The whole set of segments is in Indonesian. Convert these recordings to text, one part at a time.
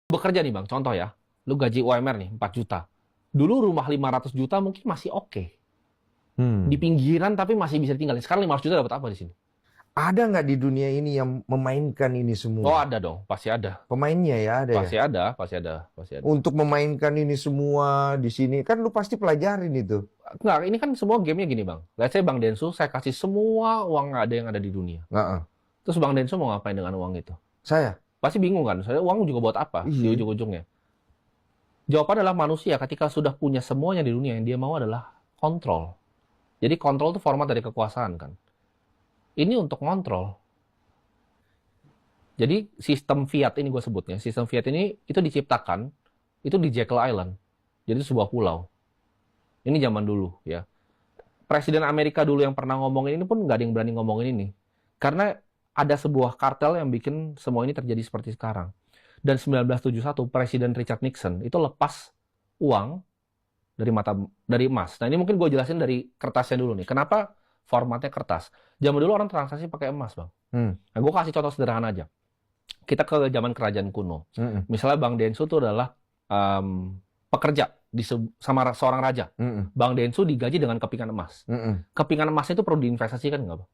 Bekerja nih Bang, contoh ya, lu gaji UMR nih 4 juta. Dulu rumah 500 juta mungkin masih oke. Di pinggiran tapi masih bisa tinggal. Sekarang 500 juta dapat apa di sini? Ada nggak di dunia ini yang memainkan ini Oh semua? ada dong, pasti ada. Pemainnya ya ada ya? Pasti ada, pasti ada, pasti ada. Untuk memainkan ini semua di sini, kan lu pasti pelajarin itu. Enggak, ini kan semua gamenya gini Bang. Let's say Bang Densu, saya kasih semua uang ada yang ada di dunia. Nggak, Terus Bang Densu mau ngapain dengan uang itu? saya? Pasti bingung kan, saya uang juga buat apa di Iya. ujung-ujungnya? Jawaban adalah manusia ketika sudah punya semuanya di dunia, yang dia mau adalah kontrol. Jadi kontrol itu format dari kekuasaan kan. Ini untuk kontrol. Jadi sistem Fiat ini gue sebutnya, sistem Fiat ini itu diciptakan itu di Jekyll Island. Jadi itu sebuah pulau. Ini zaman dulu ya. Presiden Amerika dulu yang pernah ngomongin ini pun nggak ada yang berani ngomongin ini. Karena ada sebuah kartel yang bikin semua ini terjadi seperti sekarang. Dan 1971 Presiden Richard Nixon itu lepas uang dari emas. Nah ini mungkin gue jelasin dari kertasnya dulu nih. Kenapa formatnya kertas? Zaman dulu orang transaksi pakai emas bang. Nah gue kasih contoh sederhana aja. Kita ke zaman kerajaan kuno. Misalnya Bang Densu itu adalah pekerja sama seorang raja. Bang Densu digaji dengan kepingan emas. Kepingan emasnya itu perlu diinvestasikan nggak bang?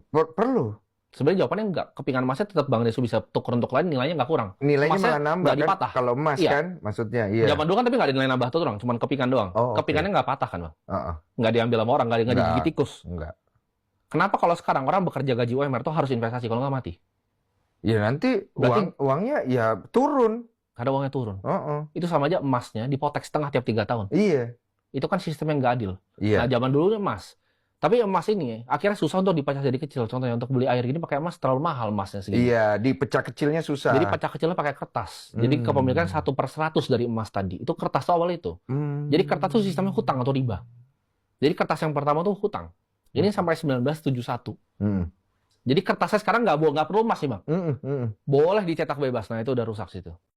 Perlu. Sebenarnya jawabannya enggak. Kepingan emasnya tetap Bang Densu bisa tuker untuk lain, nilainya nggak kurang. Nilainya Emasnya malah nambah nggak kan? dipatah. Kalau emas Iya. kan, maksudnya iya. Zaman dulu kan tapi nggak ada nilai nambah tuh orang, cuma kepingan doang. Oh, oke. Kepingannya nggak patah kan bang? Heeh. Nggak diambil sama orang, nggak digigit tikus. Enggak. Kenapa kalau sekarang orang bekerja gaji UMR tuh harus investasi kalau nggak mati? Ya nanti Berarti uangnya ya turun. ada uangnya turun. Heeh. Itu sama aja emasnya dipotek setengah tiap 3 tahun. Iya. Itu kan sistem yang nggak adil. Iya. Nah, zaman dulu emas. Tapi emas ini akhirnya susah untuk dipecah jadi kecil. Contohnya untuk beli air gini pakai emas terlalu mahal emasnya segini. Iya, dipecah kecilnya susah. Jadi pecah kecilnya pakai kertas. Jadi kepemilikan 1/100 dari emas tadi. Itu kertas awal itu. Jadi kertas itu sistemnya hutang atau riba. Jadi kertas yang pertama tuh hutang. Ini sampai 1971. Jadi kertasnya sekarang nggak perlu emas sih bang. Boleh dicetak bebas. Nah itu udah rusak situ.